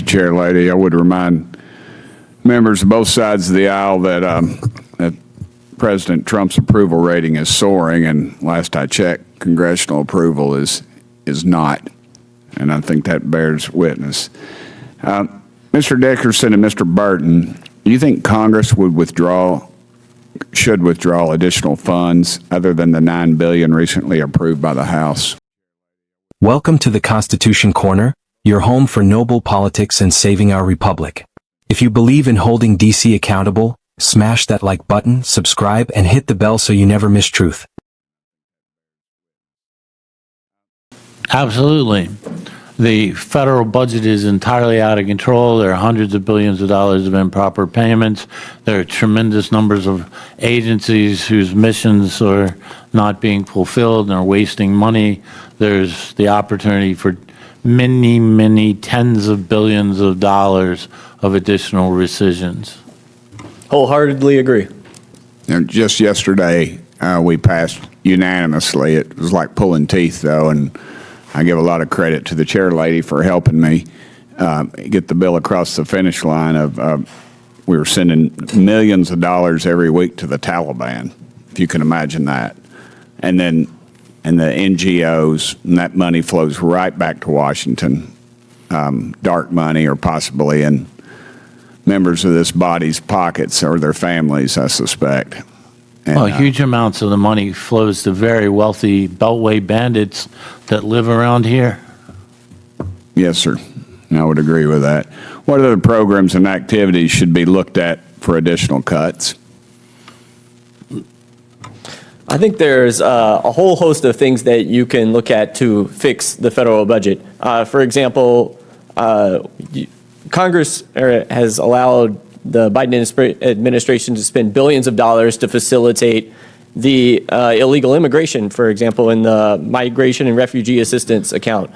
Chair Lady. I would remind members of both sides of the aisle that President Trump's approval rating is soaring, and last I checked, congressional approval is not, and I think that bears witness. Mr. Dickerson and Mr. Burton, do you think Congress should withdraw additional funds other than the $9 billion recently approved by the House? Welcome to the Constitution Corner, your home for noble politics and saving our republic. If you believe in holding DC accountable, smash that like button, subscribe, and hit the bell so you never miss truth. Absolutely. The federal budget is entirely out of control. There are hundreds of billions of dollars of improper payments. There are tremendous numbers of agencies whose missions are not being fulfilled and are wasting money. There's the opportunity for many, many tens of billions of dollars of additional rescissions. Wholeheartedly agree. And just yesterday, we passed unanimously. It was like pulling teeth, though, and I give a lot of credit to the chair lady for helping me get the bill across the finish line. We were sending millions of dollars every week to the Taliban, if you can imagine that. And the NGOs, and that money flows right back to Washington, dark money, or possibly in members of this body's pockets or their families, I suspect. And, well, huge amounts of the money flows to very wealthy Beltway bandits that live around here. Yes, sir. I would agree with that. What other programs and activities should be looked at for additional cuts? I think there's a whole host of things that you can look at to fix the federal budget. For example, Congress has allowed the Biden administration to spend billions of dollars to facilitate the illegal immigration, for example, in the Migration and Refugee Assistance account,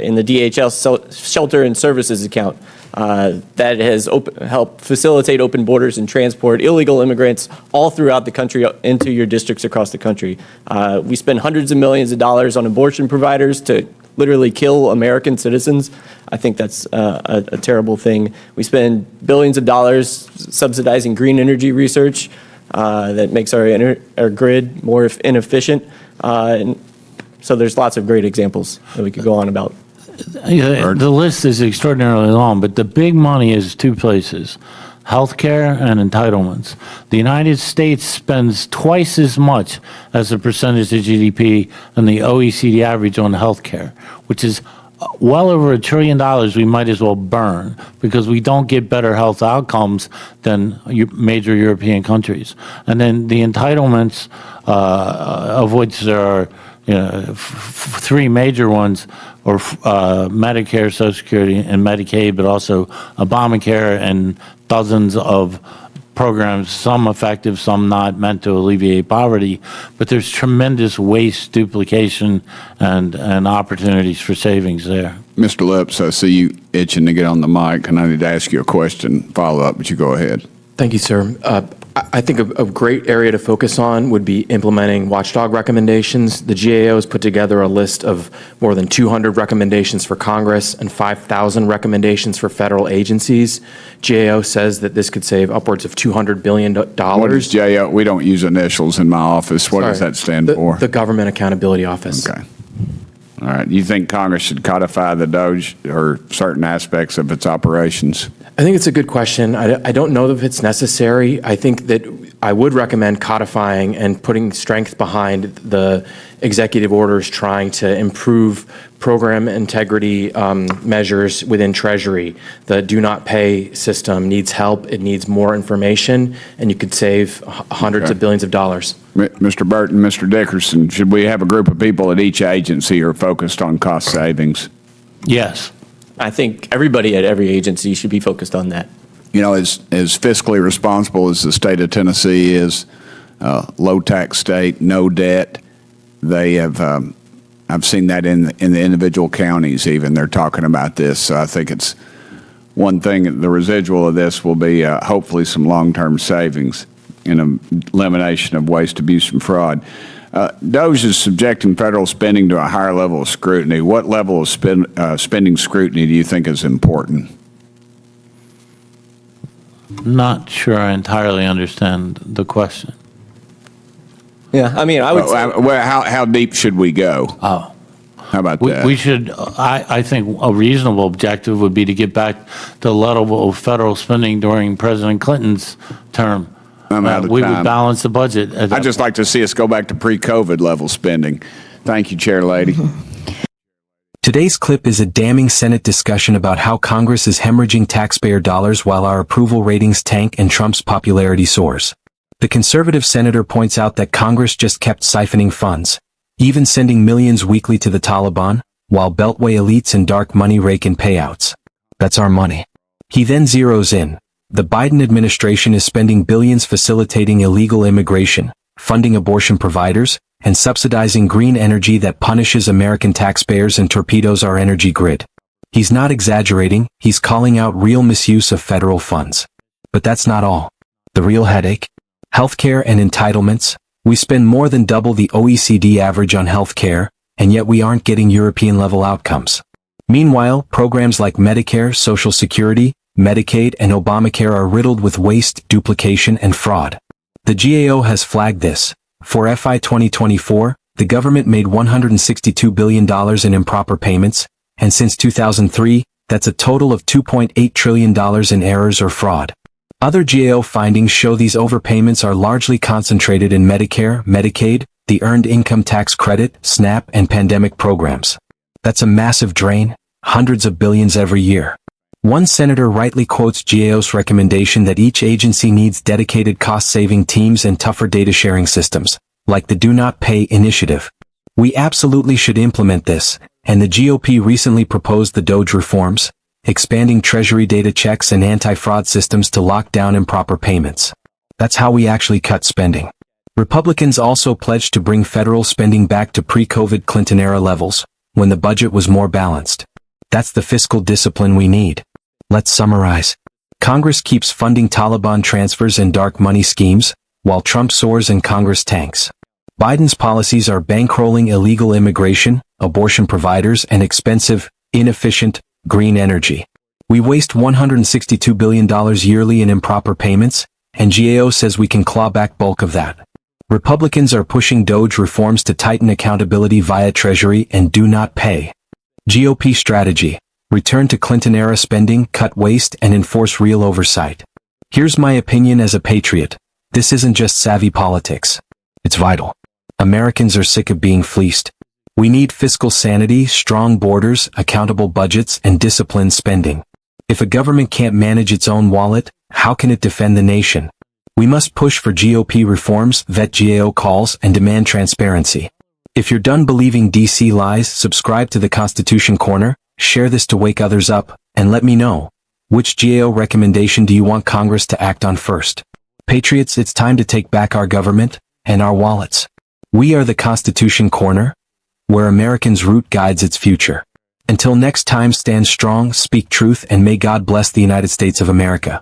in the DHS Shelter and Services account, that has helped facilitate open borders and transport illegal immigrants all throughout the country into your districts across the country. We spend hundreds of millions of dollars on abortion providers to literally kill American citizens. I think that's a terrible thing. We spend billions of dollars subsidizing green energy research that makes our grid more inefficient. And so there's lots of great examples that we could go on about. The list is extraordinarily long, but the big money is two places: healthcare and entitlements. The United States spends twice as much as a percentage of GDP than the OECD average on healthcare, which is well over $1 trillion we might as well burn because we don't get better health outcomes than major European countries. And then the entitlements, of which there are three major ones, or Medicare, Social Security, and Medicaid, but also Obamacare and dozens of programs, some effective, some not, meant to alleviate poverty. But there's tremendous waste, duplication, and opportunities for savings there. Mr. Lips, I see you itching to get on the mic, and I need to ask you a question, follow up, but you go ahead. Thank you, sir. I think a great area to focus on would be implementing watchdog recommendations. The GAO has put together a list of more than 200 recommendations for Congress and 5,000 recommendations for federal agencies. GAO says that this could save upwards of $200 billion. What is GAO? We don't use initials in my office. What does that stand for? The Government Accountability Office. Okay. All right. You think Congress should codify the DOJ or certain aspects of its operations? I think it's a good question. I don't know if it's necessary. I think that I would recommend codifying and putting strength behind the executive orders trying to improve program integrity measures within Treasury. The do not pay system needs help. It needs more information, and you could save hundreds of billions of dollars. Mr. Burton, Mr. Dickerson, should we have a group of people at each agency who are focused on cost savings? Yes. I think everybody at every agency should be focused on that. You know, as fiscally responsible as the state of Tennessee is, low tax state, no debt, they have, I've seen that in the individual counties even, they're talking about this. So I think it's one thing, the residual of this will be hopefully some long-term savings in elimination of waste, abuse, and fraud. DOJ is subjecting federal spending to a higher level of scrutiny. What level of spending scrutiny do you think is important? Not sure I entirely understand the question. Yeah, I mean, I would say, Well, how deep should we go? Oh. How about that? We should, I think a reasonable objective would be to get back to the level of federal spending during President Clinton's term. I'm out of We would time. balance the budget. I'd just like to see us go back to pre-COVID level spending. Thank you, Chair Lady. Today's clip is a damning Senate discussion about how Congress is hemorrhaging taxpayer dollars while our approval ratings tank and Trump's popularity soars. The conservative senator points out that Congress just kept siphoning funds, even sending millions weekly to the Taliban, while Beltway elites and dark money rake in payouts. That's our money. He then zeroes in. The Biden administration is spending billions facilitating illegal immigration, funding abortion providers, and subsidizing green energy that punishes American taxpayers and torpedoes our energy grid. He's not exaggerating, he's calling out real misuse of federal funds. But that's not all. The real headache? Healthcare and entitlements. We spend more than double the OECD average on healthcare, and yet we aren't getting European-level outcomes. Meanwhile, programs like Medicare, Social Security, Medicaid, and Obamacare are riddled with waste, duplication, and fraud. The GAO has flagged this. For FY 2024, the government made $162 billion in improper payments, and since 2003, that's a total of $2.8 trillion in errors or fraud. Other GAO findings show these overpayments are largely concentrated in Medicare, Medicaid, the Earned Income Tax Credit, SNAP, and pandemic programs. That's a massive drain, hundreds of billions every year. One senator rightly quotes GAO's recommendation that each agency needs dedicated cost-saving teams and tougher data-sharing systems, like the Do Not Pay initiative. We absolutely should implement this, and the GOP recently proposed the DOGE reforms, expanding Treasury data checks and anti-fraud systems to lock down improper payments. That's how we actually cut spending. Republicans also pledged to bring federal spending back to pre-COVID Clinton-era levels, when the budget was more balanced. That's the fiscal discipline we need. Let's summarize. Congress keeps funding Taliban transfers and dark money schemes, while Trump soars and Congress tanks. Biden's policies are bankrolling illegal immigration, abortion providers, and expensive, inefficient, green energy. We waste $162 billion yearly in improper payments, and GAO says we can claw back bulk of that. Republicans are pushing DOGE reforms to tighten accountability via Treasury and Do Not Pay. GOP strategy: return to Clinton-era spending, cut waste, and enforce real oversight. Here's my opinion as a patriot. This isn't just savvy politics. It's vital. Americans are sick of being fleeced. We need fiscal sanity, strong borders, accountable budgets, and disciplined spending. If a government can't manage its own wallet, how can it defend the nation? We must push for GOP reforms, vet GAO calls, and demand transparency. If you're done believing DC lies, subscribe to the Constitution Corner, share this to wake others up, and let me know. Which GAO recommendation do you want Congress to act on first? Patriots, it's time to take back our government and our wallets. We are the Constitution Corner, where Americans' root guides its future. Until next time, stand strong, speak truth, and may God bless the United States of America.